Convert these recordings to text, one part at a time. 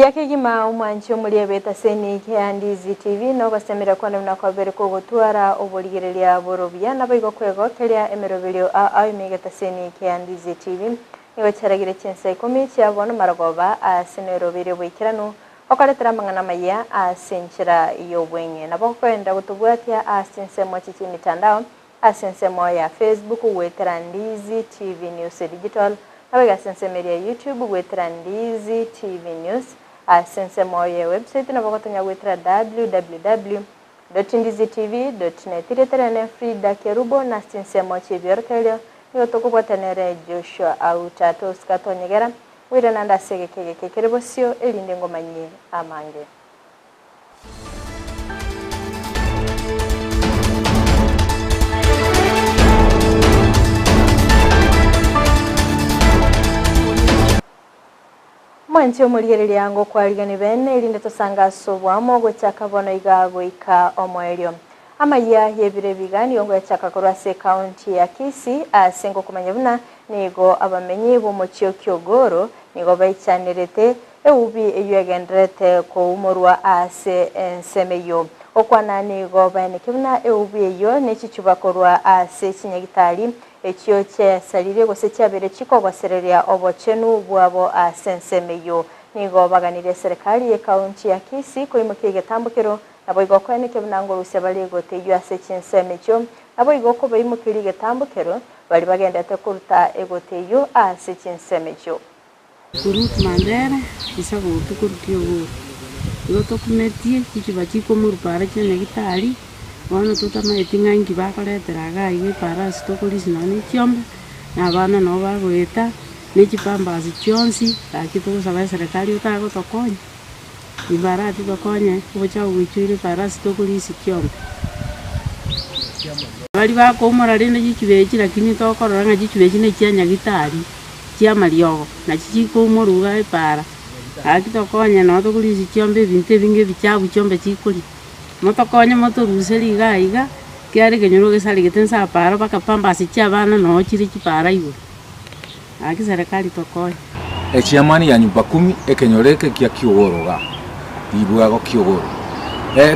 Kiake gima umwanchi omuli abeta seni ya Ndizi TV no basemera kwanda mnakobere ko gutwara oboligereria borobia nabigo kwegokeria emerobelio aimegeta seni ya Ndizi TV nigo charagire Chinsa Ikomi cyabona maragoba asenerobere bwikirano okaretera mangana maya asenchira iyo bwenye nabo kwenda gutubwatia asense mo chichi mitandao asense mo ya Facebook wetera Ndizi TV News Digital nabiga sense media YouTube wetera Ndizi TV News asense mo ya website na bagotonya wetera www.ndizitv.net ireterane Fridah Kerubo na sense mo chibiorkelio nigo tokubwatanere Joshua Auta toskatonyegera wira nanda segekege Kerubo sio elinde ngomanye amange Mwanchi omuliereri ango kwaligani bene elinde tosanga sobwamo gochakabono igago ika omoelio Amayia yebire bigani yongo yachaka korwase county ya Kisii asengo kumanyabuna nigo abamenyi bo mochio kyogoro nigo baichanirete eubi eyegendrete ko umorwa ase ensemeyo okwana nigo banikibuna eubi eyo nechichubakorwa ase chinyagitali ekyo che salire gose cyabere chikogosereria obochenu bwabo asensemeyo nigo baganire serikali ya county ya Kisii ko imukige tambukiro nabo igokwane kebunango rusebali goteyo ase Chinsa mecho nabo igoko bayimukiri getambukiro bali bagenda tekurta egoteyo ase Chinsa mecho kurut mandere isago tukurtiyo goto kumetie kichibachiko murupara cyane gitali wana tutama etingangi bakoretera gayi para stokolisi nani cyombe nabana no bagweta n'ekipambazi cyonsi akito saba serikali utago tokonya ibarati tokonya kubocha uwichire para stokolisi cyombe bali bakomora rene gikibechi lakini tokoranga gikibechi ne cyanya gitali cyamariogo na kikikomoruga para akitokonya no tokolisi cyombe binte binge bichabu cyombe chikuri motokonya motoruseri gaiga kiari kenyoro gesali getensa para bakapamba sicyabana no kiri kipara igo aki serikali tokonya echiamani ya nyumba 10 ekenyoreke kya kiogoroga ibwa go kiogoro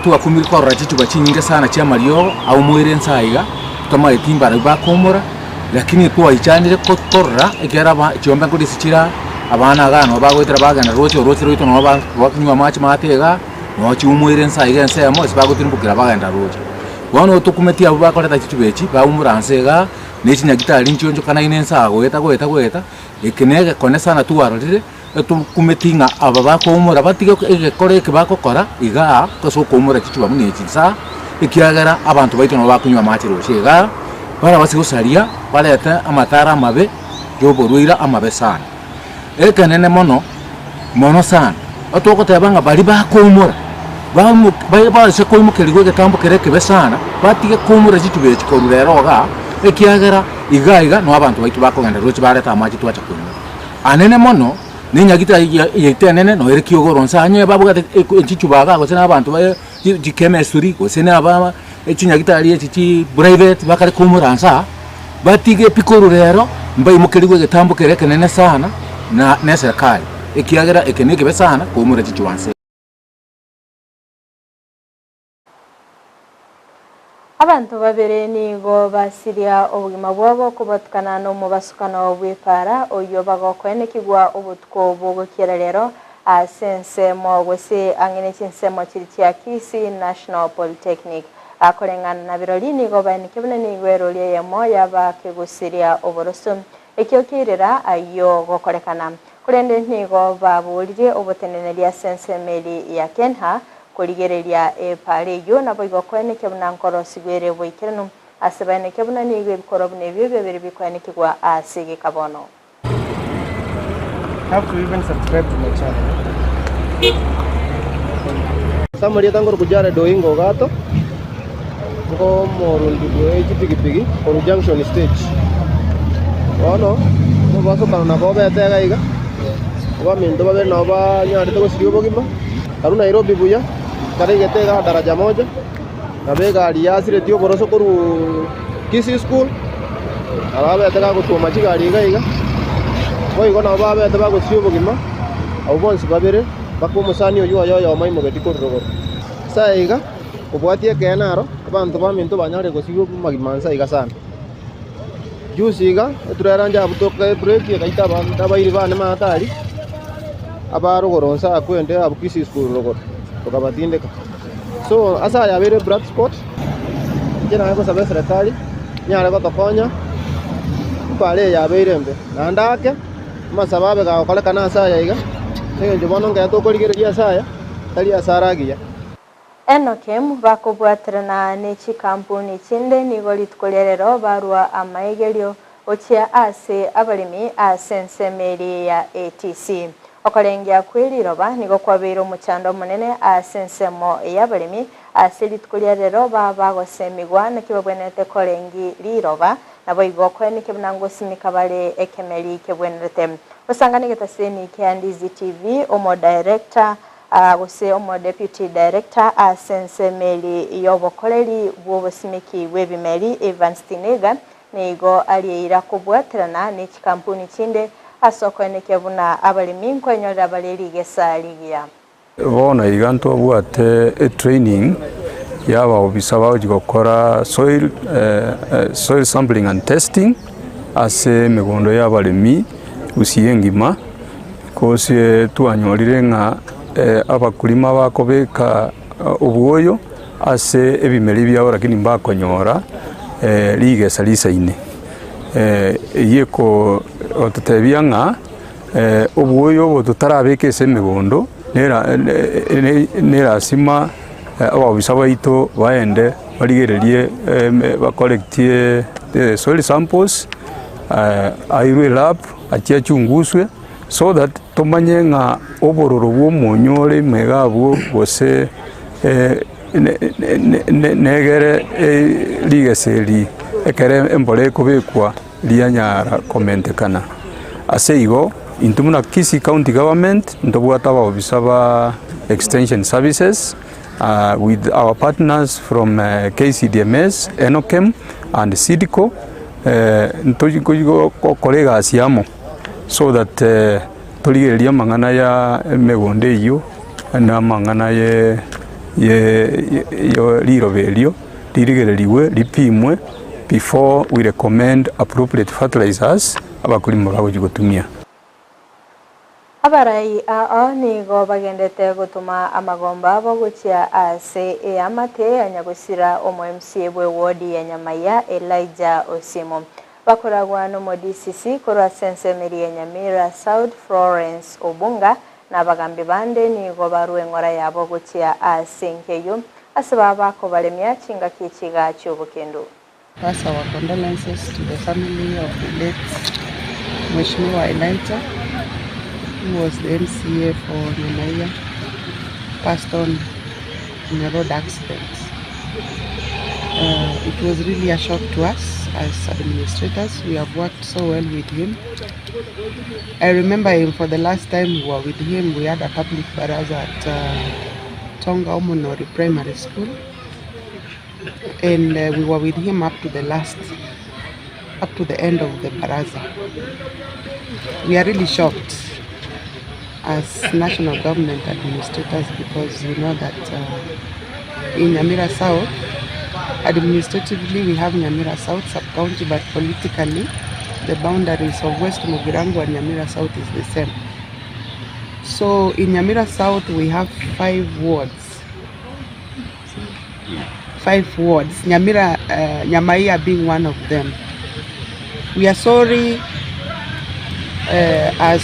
tuakumiri ko rachitu bachinyinge sana chiamaryo au mwire nsaiga toma etimbara bakomora lakini kwa ichanire ko torra ekeraba chiomba ko disichira abana gano bagwetera bagana rocho no bakunywa machi matega no chiumwire nsaiga nsemo sibagotimbukira baganda rocho wano tukumetia abo bakoreta chitubechi baumuranzega nechinyagitali nchonjo kana inensa gweta ekenege kone sana tuwarorire tukumetinga aba bakomora batige egekore kibakokora iga kosokomora chichuba munechinsa ekiagera abantu baito no bakunywa machi rochega bara basigusaria baleta amatara mabe yoboruira amabe sana ekenene mono sana atokotebanga bali bakomora base ko imukerigo getambo kereke besana batige komura chitube chikorurero ekiagera iga no abantu baitu bakogenda rochi bareta amachi twacha kunywa anene mono ninyagita yetenene no ere kiogoronsa anye babuga chichubaga gose nabantu ba chemistry gose naba echinyagita ali echi private bakare komuransa batige pikorurero mbai mukerigo getambo kereke nene sana na serikali ekiagera ekeneke besana komura chichuanse Abantu babere nigo basiria obugima bwabo kubatukana no mubasukano bwepara oyo bagokwene kigwa obutko bwogokera lero asense mo gwese angene Chinsa mo chiritia Kisii National Polytechnic akorengana na biroli nigo banikebune nigwero lye yemo yabakegusiria oboroso ekyokirira ayo gokorekana kurende nigo babulire obotenene lya sense meli ya Kenha koligereria pare yo nabo igokwane kebuna nkoro sigwere boikirano asebane kebuna nigwe bikoro bnebyo bebere bikwane kigwa asige kabono. Have to even subscribe to my channel. Samari tangor kujara doingo gato ngo morundi pigi on junction stage ono no baso kana ko bete gaiga wa mindo babe no ba nyari to sirio bogima karu Nairobi buya kare getega daraja moja na bega aliasire tio boroso koru Kisii school ababe tega gutuma chigari gaiga Boy gona babe taba gusiyo bugima abo bonsi babere bako musani oyo yo mai mogeti kororo saiga obwatie kenaro abantu baminto banyare gosigo magimansa iga sana jusiga turaranja butoka break kaita banda bairi bane matari abaro goronsa akwende abukisi school rogo tukabatindeka so asa ya bere bright spot jena ko sabe serikali nyare ko tokonya pale ya bere mbe nandake masababe ga kole kana asa ya iga nge bono nge to koligeria saya tali asaragia Enokem bakobwaterana n'eki kampuni kinde nigoli tukolerero barua amaigelio ochia ase abalimi asensemeri ya ATC okolengya kweliroba nigo kwabiro muchando munene asensemo y'abalimi aseli tukolerero bagosemigwa nakibabwenete kolengi liroba nabo igokwe nikibnango simikabale ekemeli kebwenete osangane getaseni ke Ndizi TV omo director Gusii omo deputy director asensemeli yobokoleri bwobosimiki webimeri Evanstinega nigo aliira kubwaterana n'eki kampuni kinde asokoneke buna abalimi nkwenyorera baleri gesaligia bona iganto bwate training yaba obisaba ojikokora soil sampling and testing ase megondo y'abalimi Gusii engima kose tuanyorire nga abakulima bakobeka obwoyo ase ebimeri byabo lakini mbakonyora ligesa lisaine yeko otutebia nga obwoyo botutarabeka ese megondo nera sima ababisa baito baende baligererie bakolektie soil samples airwe lab achiachunguswe so that tomanye nga obororo bw'omonyore megabwo bose negere ligeseri ekere embole kubekwa lianyara komentekana aseigo intumuna Kisii County Government ndobwata ababisaba extension services with our partners from KCDMS, Enokem and Sidco ntojigo kolega asiamo so that toligereria mangana ya megonde iyo na mangana ye liroberio lirigereriwe lipimwe before we recommend appropriate fertilizers abakulima bagojigotumia abarai nigo bagendete gutuma amagomba boguchia ase amate anyagusira omo MCA bwe wodi ya Nyamaya Elijah Osimo bakoragwa no DCC korwa sensemeri ya Nyamira South Florence Obunga na bagambi bande nigo barwe ngora yabo guchia ase nkeyo asaba bako balemya chinga kichiga cy'ubukendo. Pass our condolences to the family of the late Mheshimiwa Elijah, who was the MCA for Nyamira, passed on in a road accident. It was really a shock to us as administrators. We have worked so well with him. I remember him for the last time we were with him. We had a public baraza at Tonga Omonori Primary School, and we were with him up to the end of the baraza. We are really shocked as national government administrators because we know that in Nyamira South, administratively we have Nyamira South sub-county, but politically the boundaries of West Mugirango and Nyamira South is the same. So in Nyamira South we have 5 wards. 5 wards, Nyamaya being one of them. We are sorry as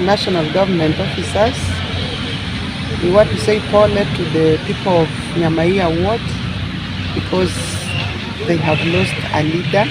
national government officers. We want to say pole to the people of Nyamaya ward because they have lost a leader.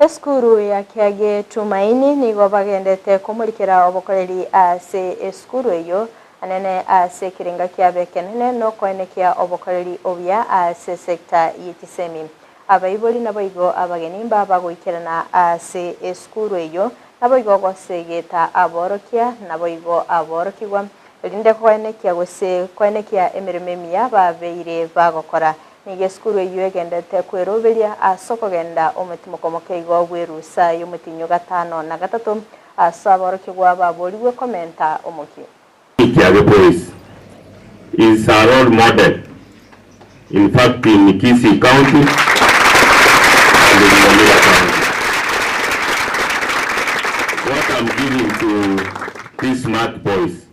Eskuru ya kiage tumaini nigo bagendete kumulikira obokoreri ase eskuru eyo anene ase kiringa kiabe kenene no koenekia obokoreri obya ase sekta yitisemi abayiboli naboigo abagenimba bagoikerana ase eskuru eyo naboigo gosegeta aborokia naboigo aborokigwa rinde koenekia gose koenekia emirememia babeire bagokora nige skuru iyo egendete kweroberia asoko genda omutimokomoke igo bwerusa y'umutinyo gatano na gatatu asaboro kigwa baboriwe komenta omuki Kiage Boys is a role model, in fact, in Kisii County and in Nyamira County. What I'm giving to these smart boys,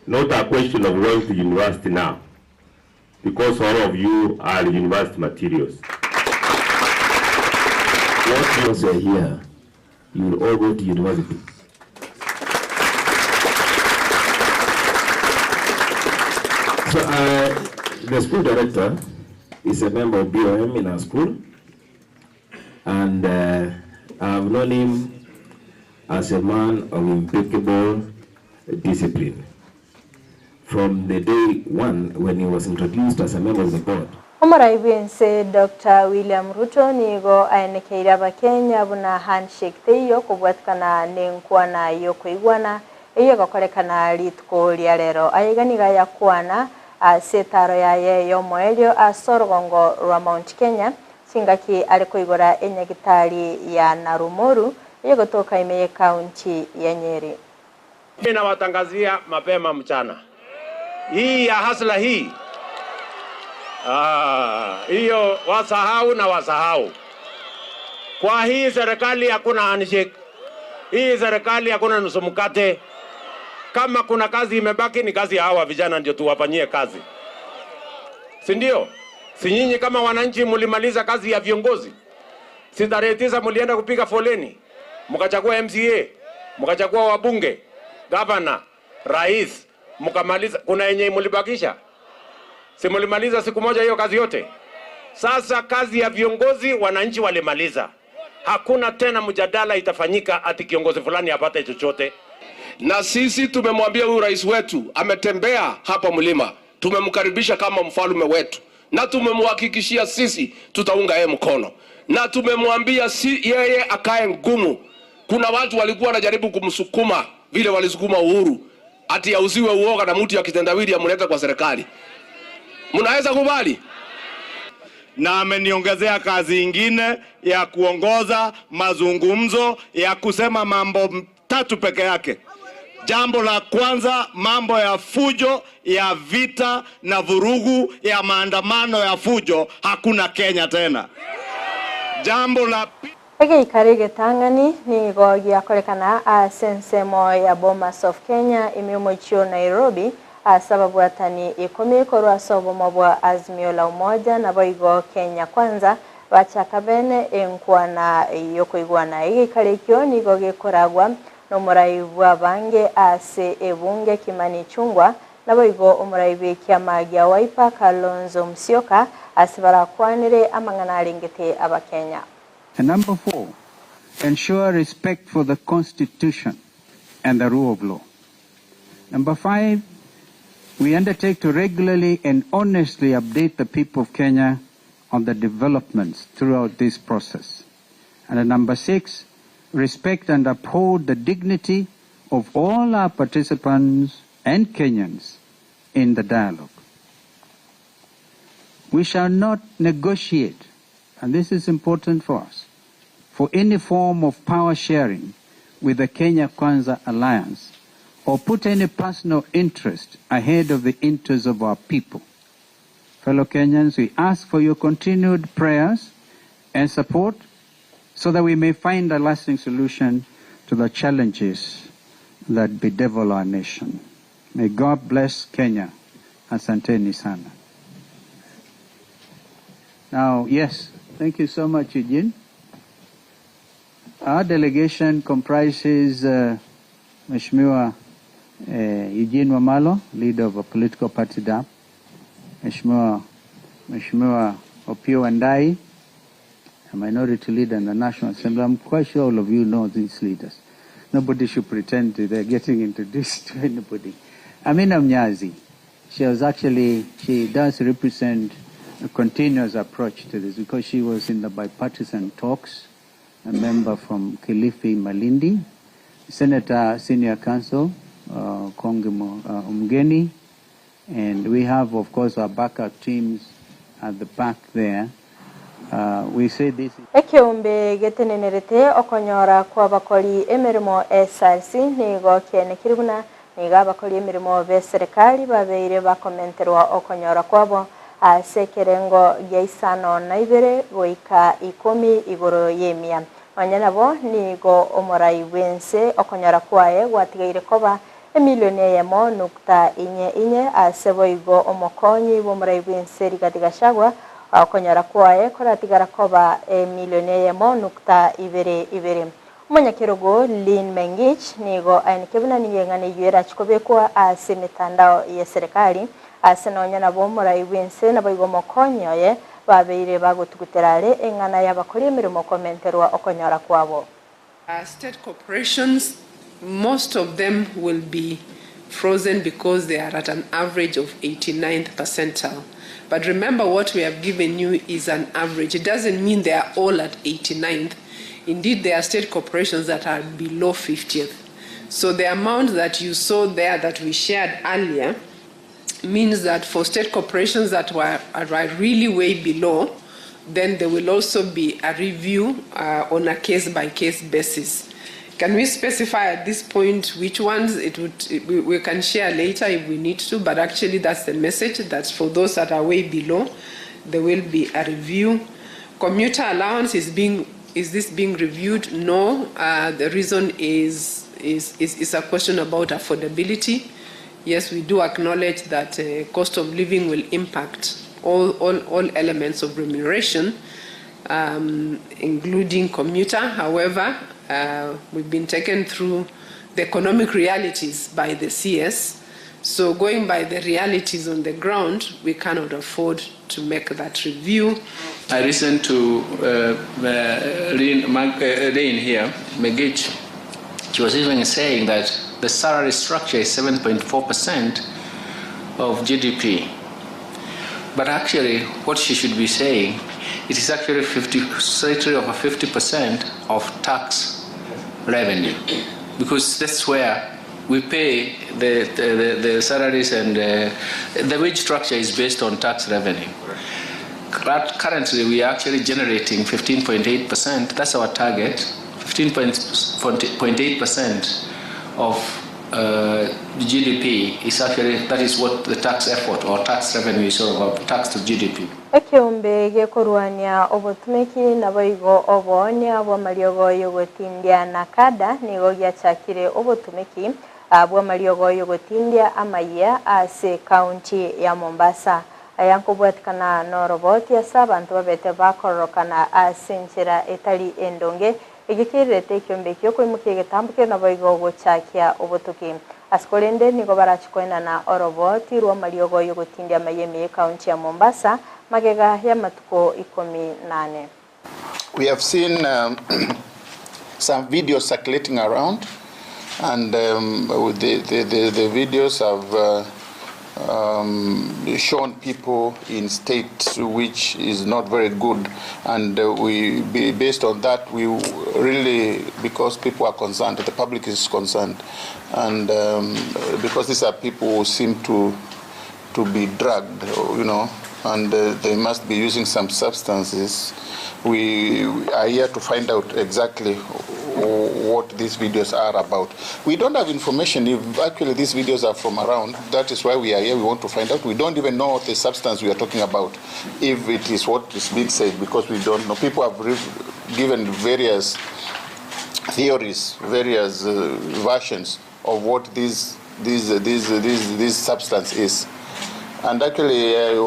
not a question of going to university now, because all of you are university materials. Once you are here, you will all go to university. So the school director is a member of BOM in our school, and I've known him as a man of impeccable discipline from the day one when he was introduced as a member of the board. Omoraibense Dr. William Ruto nigo aenekeira Bakenya buna handshake teyo kubwatkana nenkwana yo kuigwana iyo gakorekana litko lya rero ayiganiga yakwana setaro yaye yo moelio asorogongo rwa Mount Kenya singaki aliko igora enyagitari ya Narumoru iyo gotoka Imeye County ya Nyeri. Nina watangazia mapema mchana hii ya hasla hii hiyo wasahau na wasahau. Kwa hii serikali hakuna handshake, hii serikali hakuna nusu mkate. Kama kuna kazi imebaki ni kazi ya hawa vijana ndio tuwafanyie kazi. Si ndio? Si nyinyi kama wananchi mlimaliza kazi ya viongozi? Si tarehe 9 mlienda kupiga foleni, mkachagua MCA, mkachagua wabunge, gavana, rais, mkamaliza. Kuna yenye mlibakisha? Si mlimaliza siku moja hiyo kazi yote? Sasa kazi ya viongozi wananchi walimaliza. Hakuna tena mjadala itafanyika ati kiongozi fulani apate chochote. Na sisi tumemwambia huyu rais wetu ametembea hapa mlima, tumemkaribisha kama mfalme wetu, na tumemhakikishia sisi tutaunga yeye mkono, na tumemwambia yeye akae ngumu. Kuna watu walikuwa wanajaribu kumsukuma vile walisukuma Uhuru ati auziwe uoga na mtu ya kitendawili amleta kwa serikali. Mnaweza kubali? Na ameniongezea kazi ingine ya kuongoza mazungumzo ya kusema mambo 3 peke yake. Jambo la kwanza, mambo ya fujo, ya vita na vurugu, ya maandamano ya fujo, hakuna Kenya tena. Jambo la Ege ikarege tangani ni gogi ya korekana sensemo ya Bomas of Kenya imiumochio Nairobi sababu atani Ikomi korwa sobo mabwa azimio la umoja na boigo Kenya kwanza wachakabene enkwana yoko igwana ege ikarikyo ni gogi koragwa nomuraibu abange ase ebunge Kimani Chungwa na boigo omuraibu kiamagia waipa Kalonzo Musyoka asibarakwanire amangana alingete abakenya. And number 4, ensure respect for the Constitution and the rule of law. Number 5, we undertake to regularly and honestly update the people of Kenya on the developments throughout this process. And number 6, respect and uphold the dignity of all our participants and Kenyans in the dialogue. We shall not negotiate, and this is important for us, for any form of power sharing with the Kenya Kwanza Alliance or put any personal interest ahead of the interests of our people. Fellow Kenyans, we ask for your continued prayers and support so that we may find a lasting solution to the challenges that bedevil our nation. May God bless Kenya. Asanteni sana. Now, yes, thank you so much, Eugene. Our delegation comprises Mheshimiwa Eugene Wamalo, leader of a political party DAP, Mheshimiwa Opio Wandai, a minority leader in the National Assembly. I'm quite sure all of you know these leaders. Nobody should pretend they're getting introduced to anybody. Amina Mnyazi, she does represent a continuous approach to this because she was in the bipartisan talks, a member from Kilifi, Malindi, Senator, Senior Counsel, Kongi Umgeni, and we have, of course, our backup teams at the back there. We say this is ekiumbe getenenerete okonyora kwa bakori emirimo SRC nigo kiene kiribuna niga bakori emirimo be serikali babeire bakomenterwa okonyora kwabo asekerengo gyaisano na ibere goika Ikomi igoro yemia onyana bo nigo omorai wense okonyora kwae gwatigaire koba emilioni yemo nukta inye asebo igo omokonyi bo morai wense rigatiga okonyora kwae koratigara koba emilioni yemo nukta ibere Umunya Kerubo Lin Mengich nigo ainikebuna niyengane yuera chikobekwa ase mitandao ya serikali ase nonyana bo morai wense na boigo mokonyo ye babeire bagutuguterare engana y'abakori emirimo komenterwa okonyora kwabo. State corporations, most of them will be frozen because they are at an average of 89th percentile. But remember, what we have given you is an average. It doesn't mean they are all at 89th. Indeed, there are state corporations that are below 50th. So the amount that you saw there that we shared earlier means that for state corporations that are really way below, then there will also be a review on a case-by-case basis. Can we specify at this point which ones we can share later if we need to, but actually that's the message, that for those that are way below, there will be a review. Commuter allowance is this being reviewed? No. The reason is a question about affordability. Yes, we do acknowledge that cost of living will impact all elements of remuneration, including commuter. However, we've been taken through the economic realities by the CS. So going by the realities on the ground, we cannot afford to make that review. I listened to Lane here, Megich. She was even saying that the salary structure is 7.4% of GDP. But actually, what she should be saying, it is actually slightly over 50% of tax revenue, because that's where we pay the salaries, and the wage structure is based on tax revenue. Currently, we are actually generating 15.8%. That's our target. 15.8% of GDP is actually, that is what the tax effort or tax revenue is all about, tax to GDP. Ekiumbe gekoruania obotumeki na boigo obonya abo mariogo yogotindia nakada nigo gyachakire obotumeki abo mariogo yogotindia Amayia ase county ya Mombasa ayankobwatikana no roboti asa abantu babete bakorokana asinchira etali endonge igikirete ekiumbe kyokwimukiye getambuke na boigo gochakia obotuki askolende nigo barachikoina na oroboti rwa mariogo yogotindia Amayia county ya Mombasa magega ya matuko Ikomi 8. We have seen some videos circulating around, and the videos have shown people in states which is not very good, and based on that, we really, because people are concerned, the public is concerned, and because these are people who seem to be drugged, you know, and they must be using some substances. We are here to find out exactly what these videos are about. We don't have information if actually these videos are from around. That is why we are here. We want to find out. We don't even know what the substance we are talking about, if it is what is being said, because we don't know. People have given various theories, various versions of what this substance is. And actually, we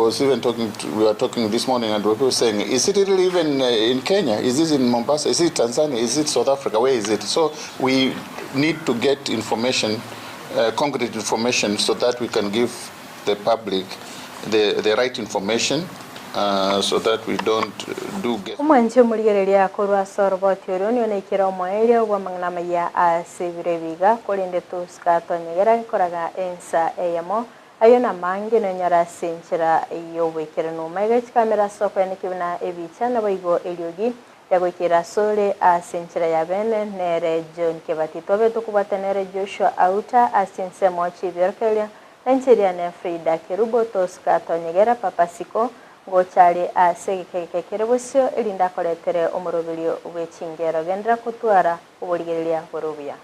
were talking this morning, and we were saying, is it really even in Kenya? Is this in Mombasa? Is it Tanzania? Is it South Africa? Where is it? So we need to get information, concrete information, so that we can give the public the right information, so that we don't do get. Umanje murigereria korwa sorboti oroni na ikira omoeria wa mangnama ya asivireviga kolinde tuskato nyegera koraga ensa eyamo ayona mange no nyara senchira iyo wekera no mega kamera soko ya nikibina ebicha na boigo eliogi yagoikira sole asenchira ya bene nere John Kebatito beto kubatenere Joshua Auta asense mochi berkelia enchiria ne Fridah Kerubo toska tonyegera papasiko ngochari asegikeke Kerubo elinda koretere omurobirio w'echingero gendera kutwara uburigereria burubuya.